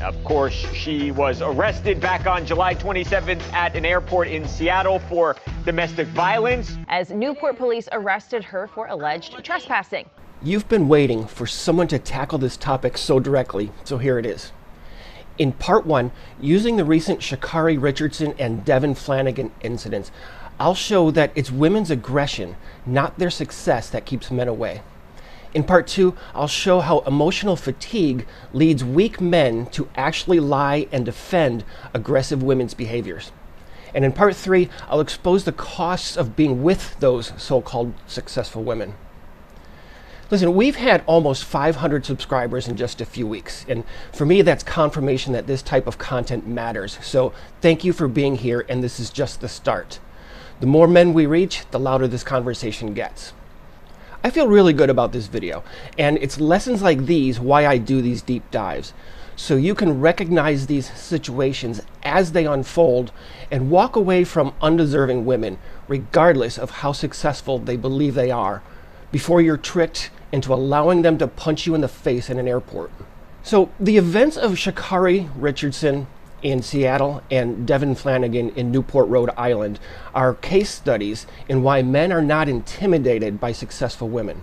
Of course, she was arrested back on July 27th at an airport in Seattle for domestic violence. As Newport police arrested her for alleged trespassing. You've been waiting for someone to tackle this topic so directly, so here it is. In part one, using the recent Sha'Carri Richardson and Devin Flanagan incidents, I'll show that it's women's aggression, not their success, that keeps men away. In part two, I'll show how emotional fatigue leads weak men to actually lie and defend aggressive women's behaviors. And in part three, I'll expose the costs of being with those so-called successful women. Listen, we've had almost 500 subscribers in just a few weeks, and for me that's confirmation that this type of content matters. So thank you for being here, and this is just the start. The more men we reach, the louder this conversation gets. I feel really good about this video, and it's lessons like these why I do these deep dives. So you can recognize these situations as they unfold and walk away from undeserving women, regardless of how successful they believe they are, before you're tricked into allowing them to punch you in the face in an airport. So the events of Sha'Carri Richardson in Seattle and Devin Flanagan in Newport, Rhode Island are case studies in why men are not intimidated by successful women.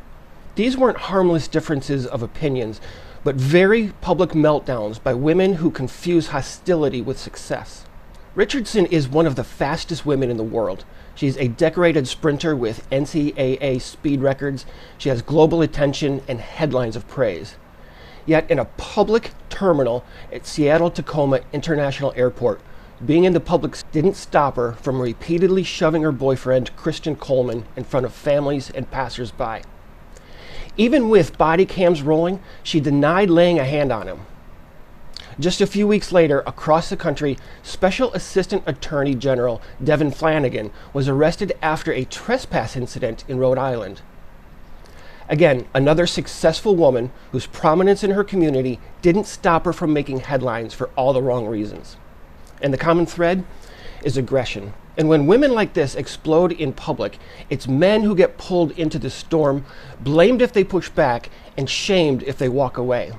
These weren't harmless differences of opinions, but very public meltdowns by women who confuse hostility with success. Richardson is one of the fastest women in the world. She's a decorated sprinter with NCAA speed records. She has global attention and headlines of praise. Yet in a public terminal at Seattle-Tacoma International Airport, being in the public didn't stop her from repeatedly shoving her boyfriend, Christian Coleman, in front of families and passersby. Even with body cams rolling, she denied laying a hand on him. Just a few weeks later, across the country, Special Assistant Attorney General Devin Flanagan was arrested after a trespass incident in Rhode Island. Again, another successful woman whose prominence in her community didn't stop her from making headlines for all the wrong reasons. And the common thread is aggression. And when women like this explode in public, it's men who get pulled into the storm, blamed if they push back, and shamed if they walk away.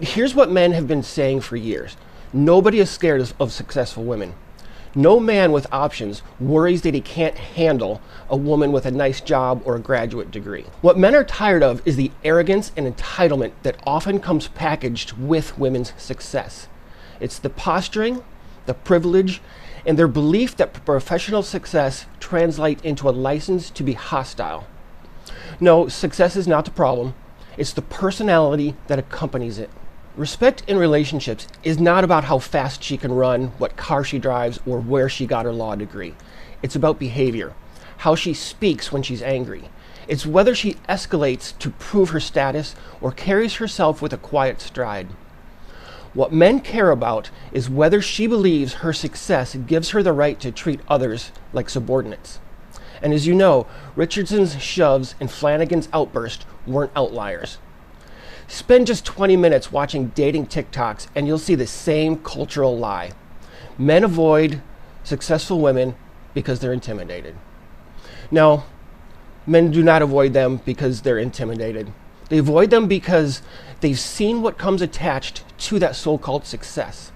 Here's what men have been saying for years. Nobody is scared of successful women. No man with options worries that he can't handle a woman with a nice job or a graduate degree. What men are tired of is the arrogance and entitlement that often comes packaged with women's success. It's the posturing, the privilege, and their belief that professional success translates into a license to be hostile. No, success is not the problem. It's the personality that accompanies it. Respect in relationships is not about how fast she can run, what car she drives, or where she got her law degree. It's about behavior, how she speaks when she's angry. It's whether she escalates to prove her status or carries herself with a quiet stride. What men care about is whether she believes her success gives her the right to treat others like subordinates. And as you know, Richardson's shoves and Flanagan's outburst weren't outliers. Spend just 20 minutes watching dating TikToks and you'll see the same cultural lie. Men avoid successful women because they're intimidated. No, men do not avoid them because they're intimidated. They avoid them because they've seen what comes attached to that so-called success.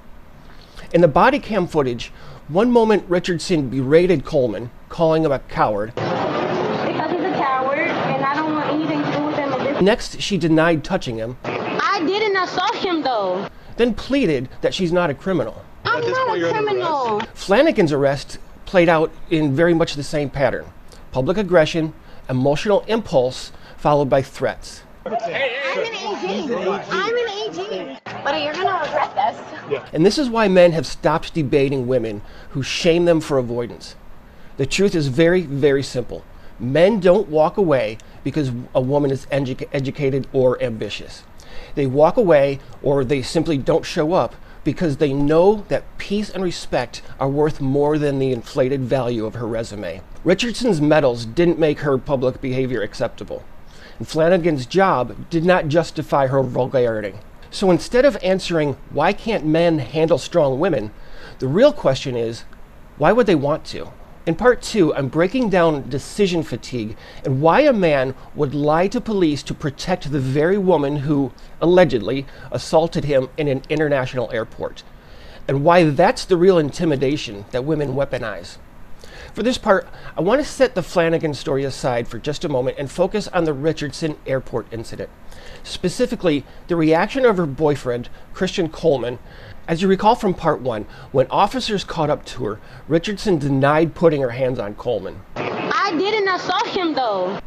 In the body cam footage, one moment Richardson berated Coleman, calling him a coward. Because he's a coward and I don't want anything to do with him. Next, she denied touching him. I didn't assault him though. Then pleaded that she's not a criminal. I'm not a criminal. Flanagan's arrest played out in very much the same pattern. Public aggression, emotional impulse, followed by threats. I'm an AG. I'm an AG. But you're gonna regret this. Yeah. And this is why men have stopped debating women who shame them for avoidance. The truth is very, very simple. Men don't walk away because a woman is educated or ambitious. They walk away or they simply don't show up because they know that peace and respect are worth more than the inflated value of her resume. Richardson's medals didn't make her public behavior acceptable. And Flanagan's job did not justify her vulgarity. So instead of answering, why can't men handle strong women, the real question is, why would they want to? In part 2, I'm breaking down decision fatigue and why a man would lie to police to protect the very woman who, allegedly, assaulted him in an international airport, and why that's the real intimidation that women weaponize. For this part, I want to set the Flanagan story aside for just a moment and focus on the Richardson airport incident. Specifically, the reaction of her boyfriend, Christian Coleman. As you recall from part 1, when officers caught up to her, Richardson denied putting her hands on Coleman. I didn't assault him though.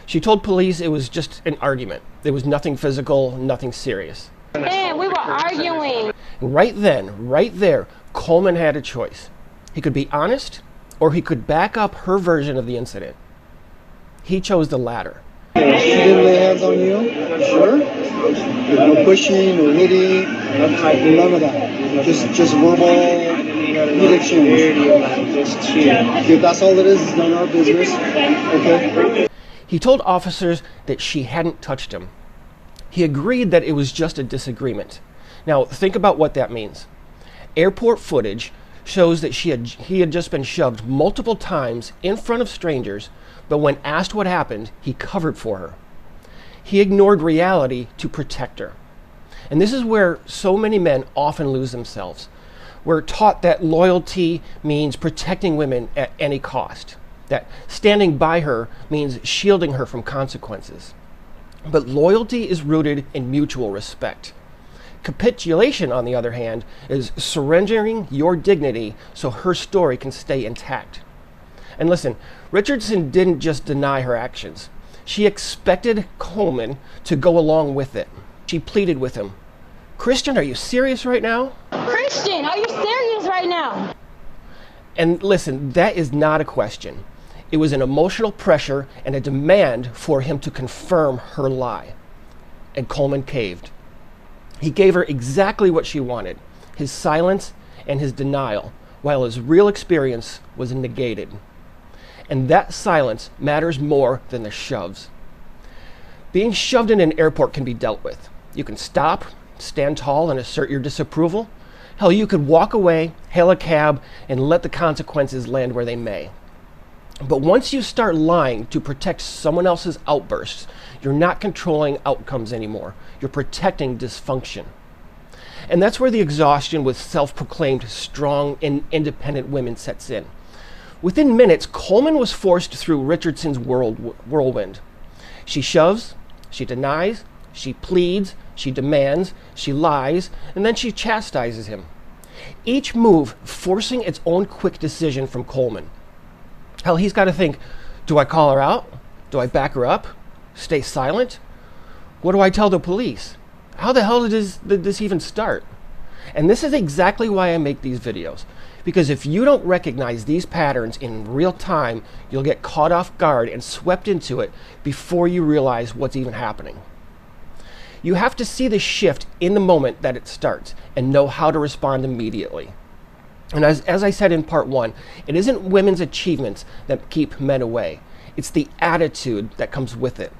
She told police it was just an argument. There was nothing physical, nothing serious. Man, we were arguing. Right then, right there, Coleman had a choice. He could be honest, or he could back up her version of the incident. He chose the latter. She didn't lay hands on you? Sure. No pushing, no hitting, none of that. Just verbal heat exchange. If that's all it is none of our business. Okay. He told officers that she hadn't touched him. He agreed that it was just a disagreement. Now, think about what that means. Airport footage shows that he had just been shoved multiple times in front of strangers, but when asked what happened, he covered for her. He ignored reality to protect her. And this is where so many men often lose themselves. We're taught that loyalty means protecting women at any cost, that standing by her means shielding her from consequences. But loyalty is rooted in mutual respect. Capitulation, on the other hand, is surrendering your dignity so her story can stay intact. And listen, Richardson didn't just deny her actions. She expected Coleman to go along with it. She pleaded with him. Christian, are you serious right now? Christian, are you serious right now? And listen, that is not a question. It was an emotional pressure and a demand for him to confirm her lie. And Coleman caved. He gave her exactly what she wanted, his silence and his denial, while his real experience was negated. And that silence matters more than the shoves. Being shoved in an airport can be dealt with. You can stop, stand tall, and assert your disapproval. Hell, you could walk away, hail a cab, and let the consequences land where they may. But once you start lying to protect someone else's outbursts, you're not controlling outcomes anymore. You're protecting dysfunction. And that's where the exhaustion with self-proclaimed strong and independent women sets in. Within minutes, Coleman was forced through Richardson's whirlwind. She shoves, she denies, she pleads, she demands, she lies, and then she chastises him. Each move forcing its own quick decision from Coleman. Hell, he's got to think, do I call her out? Do I back her up? Stay silent? What do I tell the police? How the hell did this even start? And this is exactly why I make these videos. Because if you don't recognize these patterns in real time, you'll get caught off guard and swept into it before you realize what's even happening. You have to see the shift in the moment that it starts and know how to respond immediately. And as I said in part 1, it isn't women's achievements that keep men away. It's the attitude that comes with it.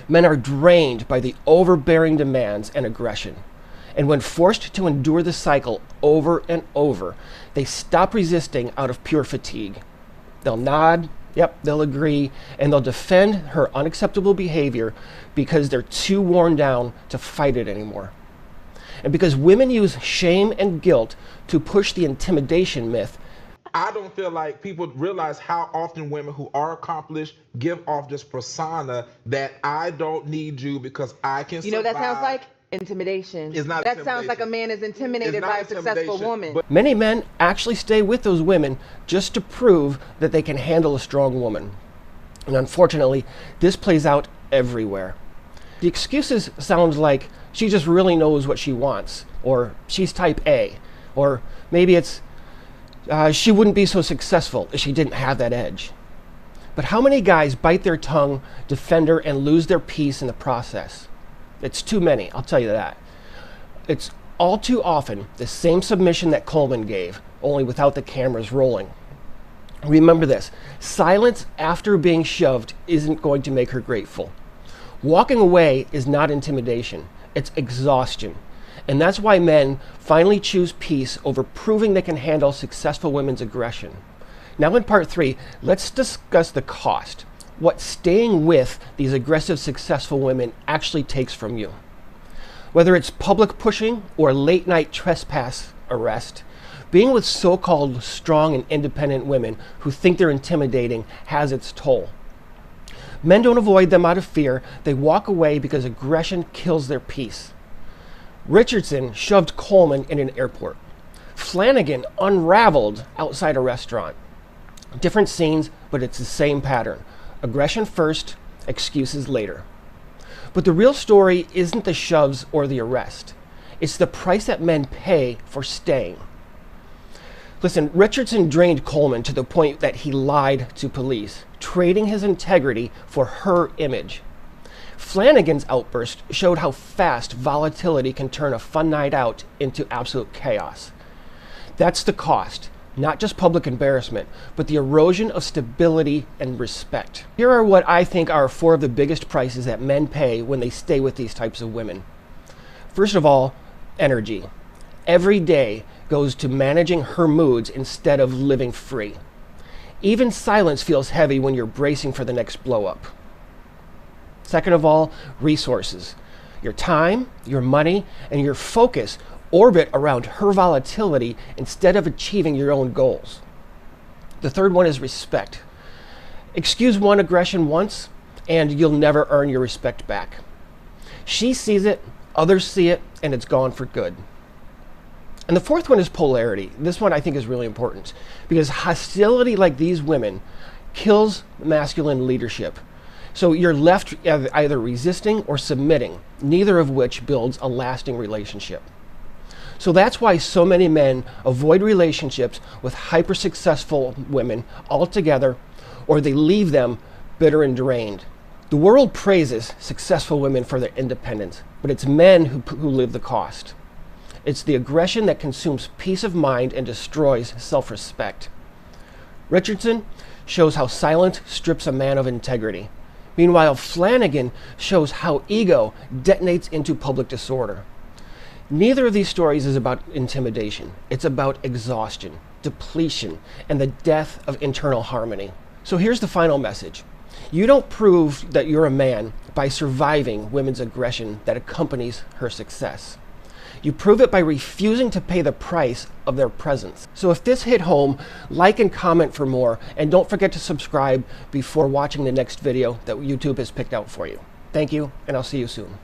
Men are drained by the overbearing demands and aggression. And when forced to endure the cycle over and over, they stop resisting out of pure fatigue. They'll nod, yep, they'll agree, and they'll defend her unacceptable behavior because they're too worn down to fight it anymore. And because women use shame and guilt to push the intimidation myth, I don't feel like people realize how often women who are accomplished give off this persona that I don't need you because I can survive. You know what that sounds like? Intimidation. It's not that sounds like a man is intimidated by a successful woman. many men actually stay with those women just to prove that they can handle a strong woman. And unfortunately, this plays out everywhere. The excuses sound like she just really knows what she wants, or she's type A, or maybe it's she wouldn't be so successful if she didn't have that edge. But how many guys bite their tongue, defend her, and lose their peace in the process? It's too many, I'll tell you that. It's all too often the same submission that Coleman gave, only without the cameras rolling. Remember this, silence after being shoved isn't going to make her grateful. Walking away is not intimidation, it's exhaustion. And that's why men finally choose peace over proving they can handle successful women's aggression. Now in part 3, let's discuss the cost. What staying with these aggressive, successful women actually takes from you. Whether it's public pushing or late night trespass arrest, being with so-called strong and independent women who think they're intimidating has its toll. Men don't avoid them out of fear. They walk away because aggression kills their peace. Richardson shoved Coleman in an airport. Flanagan unraveled outside a restaurant. Different scenes, but it's the same pattern. Aggression first, excuses later. But the real story isn't the shoves or the arrest. It's the price that men pay for staying. Listen, Richardson drained Coleman to the point that he lied to police, trading his integrity for her image. Flanagan's outburst showed how fast volatility can turn a fun night out into absolute chaos. That's the cost. Not just public embarrassment, but the erosion of stability and respect. Here are what I think are 4 of the biggest prices that men pay when they stay with these types of women. First of all, energy. Every day goes to managing her moods instead of living free. Even silence feels heavy when you're bracing for the next blow up. Second of all, resources. Your time, your money, and your focus orbit around her volatility instead of achieving your own goals. The third one is respect. Excuse one aggression once, and you'll never earn your respect back. She sees it, others see it, and it's gone for good. And the fourth one is polarity. This one I think is really important because hostility like these women kills masculine leadership. So you're left either resisting or submitting, neither of which builds a lasting relationship. So that's why so many men avoid relationships with hyper-successful women altogether, or they leave them bitter and drained. The world praises successful women for their independence, but it's men who live the cost. It's the aggression that consumes peace of mind and destroys self-respect. Richardson shows how silence strips a man of integrity. Meanwhile, Flanagan shows how ego detonates into public disorder. Neither of these stories is about intimidation. It's about exhaustion, depletion, and the death of internal harmony. So here's the final message. You don't prove that you're a man by surviving women's aggression that accompanies her success. You prove it by refusing to pay the price of their presence. So if this hit home, like and comment for more, and don't forget to subscribe before watching the next video that YouTube has picked out for you. Thank you, and I'll see you soon.